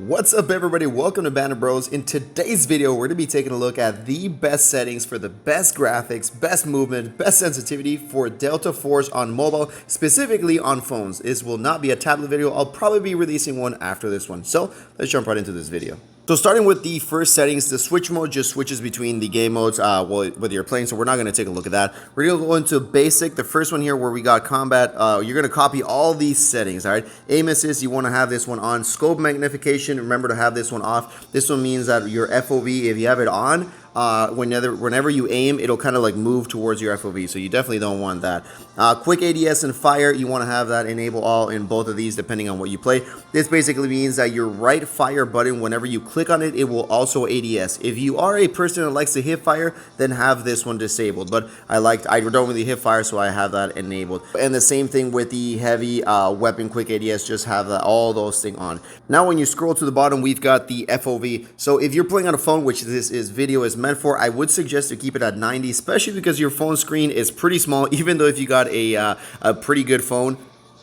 What's up everybody, welcome to Banner Bros. In today's video we're going to be taking a look at the best settings for the best graphics, best movement, best sensitivity for Delta Force on mobile, specifically on phones. This will not be a tablet video, I'll probably be releasing one after this one. So let's jump right into this video. So starting with the first settings, the switch mode just switches between the game modes whether you're playing, so we're not going to take a look at that. We're going to go into basic, the first one here where we got combat. You're going to copy all these settings, all right? Aim assist, you want to have this one on. Scope magnification, remember to have this one off. This one means that your FOV, if you have it on, whenever you aim, it'll kind of like move towards your FOV, so you definitely don't want that. Quick ADS and fire, you want to have that enable all in both of these depending on what you play. This basically means that your right fire button, whenever you click on it, it will also ADS. If you are a person that likes to hip fire, then have this one disabled, but I don't really hip fire, so I have that enabled. And the same thing with the heavy weapon quick ADS, just have all those things on. Now when you scroll to the bottom, we've got the FOV. So if you're playing on a phone, which this is video is meant for, I would suggest to keep it at 90, especially because your phone screen is pretty small, even though if you got a pretty good phone.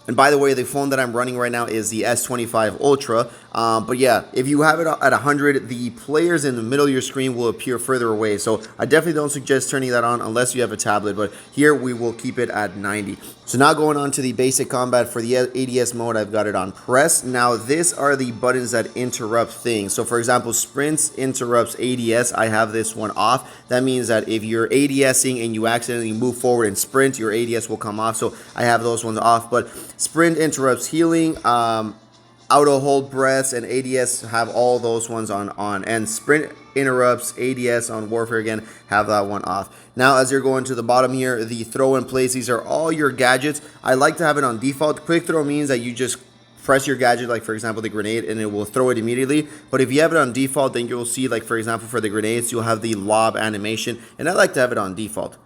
And by the way, the phone that I'm running right now is the S25 Ultra. But yeah, if you have it at 100, the players in the middle of your screen will appear further away. So I definitely don't suggest turning that on unless you have a tablet. But here we will keep it at 90. So now going on to the basic combat for the ADS mode, I've got it on press. Now these are the buttons that interrupt things. So for example, sprints interrupts ADS. I have this one off. That means that if you're ADSing and you accidentally move forward and sprint, your ADS will come off. So I have those ones off. But sprint interrupts healing, auto hold breaths, and ADS have all those ones on. And sprint interrupts ADS on warfare, again, have that one off. Now as you're going to the bottom here, the throw in place, these are all your gadgets. I like to have it on default. Quick throw means that you just press your gadget, like for example the grenade, and it will throw it immediately. But if you have it on default, then you'll see, like for example for the grenades, you'll have the lob animation, and I like to have it on default.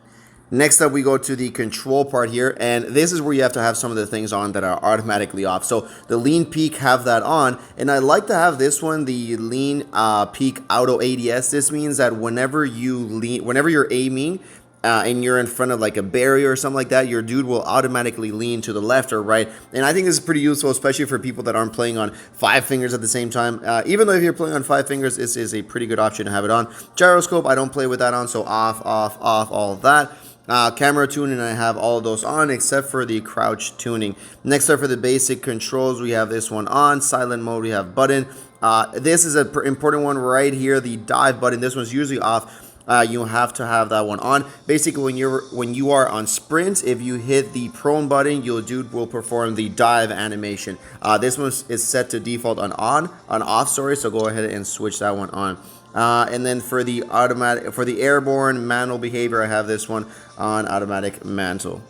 Next up, we go to the control part here, and this is where you have to have some of the things on that are automatically off. So the lean peak, have that on, and I like to have this one, the lean peak auto ADS. This means that whenever you're aiming and you're in front of like a barrier or something like that, your dude will automatically lean to the left or right. And I think this is pretty useful, especially for people that aren't playing on 5 fingers at the same time. Even though if you're playing on 5 fingers, this is a pretty good option to have it on. Gyroscope, I don't play with that on, so off, all of that. Camera tuning, I have all of those on except for the crouch tuning. Next up for the basic controls, we have this one on. Silent mode, we have button. This is an important one right here, the dive button. This one's usually off. You have to have that one on. Basically, when you are on sprint, if you hit the prone button, your dude will perform the dive animation. This one is set to default on off, sorry. So go ahead and switch that one on. And then for the airborne manual behavior, I have this one on automatic mantle.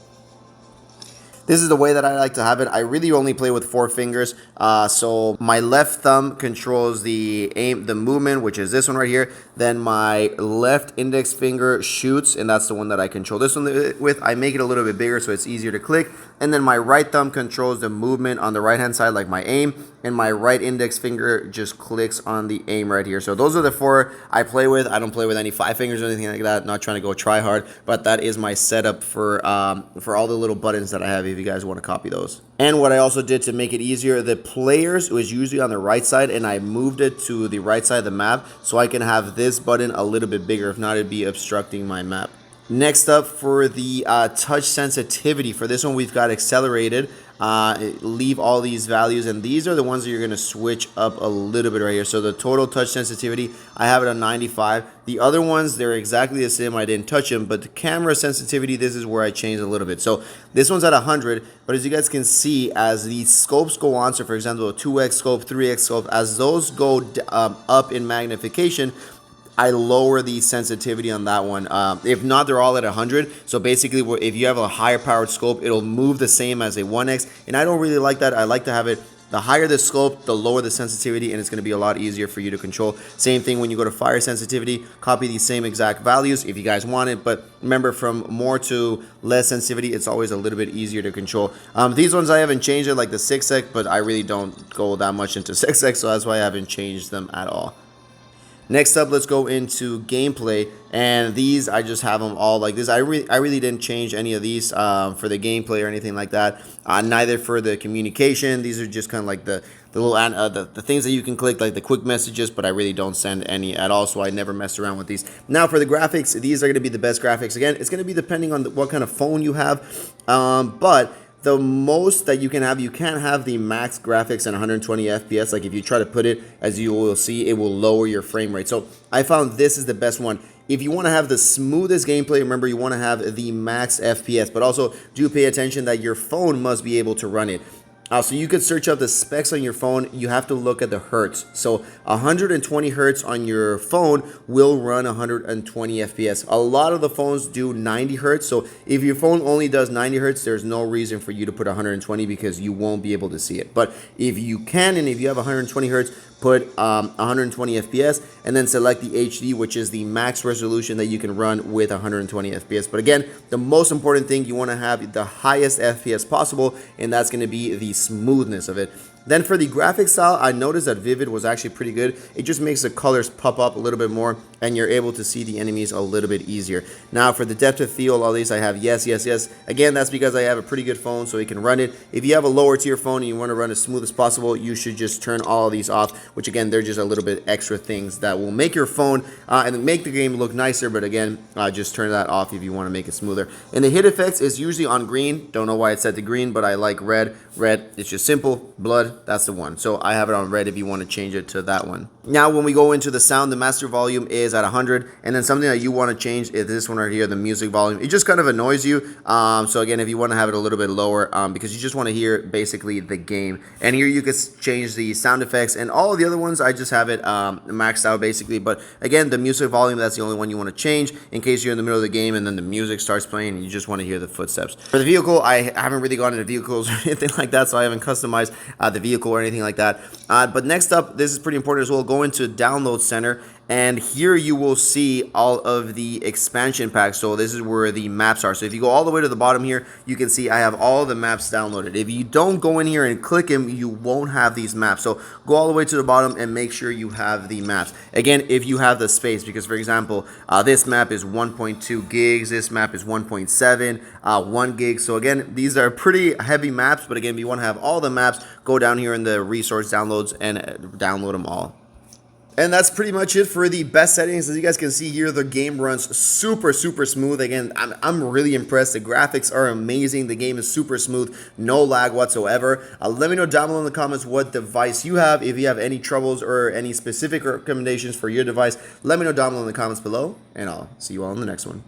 This is the way that I like to have it. I really only play with 4 fingers. So my left thumb controls the movement, which is this one right here. Then my left index finger shoots, and that's the one that I control this one with. I make it a little bit bigger so it's easier to click. And then my right thumb controls the movement on the right-hand side, like my aim. And my right index finger just clicks on the aim right here. So those are the 4 I play with. I don't play with any 5 fingers or anything like that. Not trying to go try hard, but that is my setup for all the little buttons that I have if you guys want to copy those. And what I also did to make it easier, the players was usually on the right side, and I moved it to the right side of the map so I can have this button a little bit bigger. If not, it'd be obstructing my map. Next up for the touch sensitivity, for this one we've got accelerated. Leave all these values, and these are the ones that you're going to switch up a little bit right here. So the total touch sensitivity, I have it on 95. The other ones, they're exactly the same. I didn't touch them, but the camera sensitivity, this is where I changed a little bit. So this one's at 100, but as you guys can see, as the scopes go on, so for example a 2x scope, 3x scope, as those go up in magnification, I lower the sensitivity on that one. If not, they're all at 100. So basically, if you have a higher powered scope, it'll move the same as a 1x. And I don't really like that. I like to have it, the higher the scope, the lower the sensitivity, and it's going to be a lot easier for you to control. Same thing when you go to fire sensitivity, copy these same exact values if you guys want it. But remember, from more to less sensitivity, it's always a little bit easier to control. These ones I haven't changed it, like the 6x, but I really don't go that much into 6x, so that's why I haven't changed them at all. Next up, let's go into gameplay, and these I just have them all like this. I really didn't change any of these for the gameplay or anything like that. Neither for the communication. These are just kind of like the little the things that you can click, like the quick messages, but I really don't send any at all, so I never mess around with these. Now for the graphics, these are going to be the best graphics. Again, it's going to be depending on what kind of phone you have, but the most that you can't have the max graphics and 120 FPS. Like if you try to put it, as you will see, it will lower your frame rate. So I found this is the best one. If you want to have the smoothest gameplay, remember you want to have the max FPS, but also do pay attention that your phone must be able to run it. So you could search up the specs on your phone. You have to look at the hertz. So 120 hertz on your phone will run 120 FPS. A lot of the phones do 90 hertz. So if your phone only does 90 hertz, there's no reason for you to put 120 because you won't be able to see it. But if you can, and if you have 120 hertz, put 120 FPS and then select the HD, which is the max resolution that you can run with 120 FPS. But again, the most important thing, you want to have the highest FPS possible, and that's going to be the smoothness of it. Then for the graphics style, I noticed that Vivid was actually pretty good. It just makes the colors pop up a little bit more, and you're able to see the enemies a little bit easier. Now for the depth of field, all these I have yes, yes, yes. Again, that's because I have a pretty good phone, so it can run it. If you have a lower tier phone and you want to run as smooth as possible, you should just turn all of these off, which again, they're just a little bit extra things that will make your phone and make the game look nicer. But again, just turn that off if you want to make it smoother. And the hit effects is usually on green. Don't know why it's set to green, but I like red. Red, it's just simple. Blood, that's the one. So I have it on red if you want to change it to that one. Now when we go into the sound, the master volume is at 100, and then something that you want to change is this one right here, the music volume. It just kind of annoys you. So again, if you want to have it a little bit lower, because you just want to hear basically the game. And here you can change the sound effects, and all of the other ones I just have it maxed out basically. But again, the music volume, that's the only one you want to change in case you're in the middle of the game and then the music starts playing and you just want to hear the footsteps. For the vehicle, I haven't really gone into vehicles or anything like that, so I haven't customized the vehicle or anything like that. But next up, this is pretty important as well. Go into Download Center, and here you will see all of the expansion packs. So this is where the maps are. So if you go all the way to the bottom here, you can see I have all the maps downloaded. If you don't go in here and click them, you won't have these maps. So go all the way to the bottom and make sure you have the maps. Again, if you have the space, because for example, this map is 1.2 gigs, this map is 1.7, 1 gig. So again, these are pretty heavy maps, but again, if you want to have all the maps, go down here in the resource downloads and download them all. And that's pretty much it for the best settings. As you guys can see here, the game runs super smooth. Again, I'm really impressed. The graphics are amazing. The game is super smooth, no lag whatsoever. Let me know down below in the comments what device you have. If you have any troubles or any specific recommendations for your device, let me know down below in the comments below, and I'll see you all in the next one.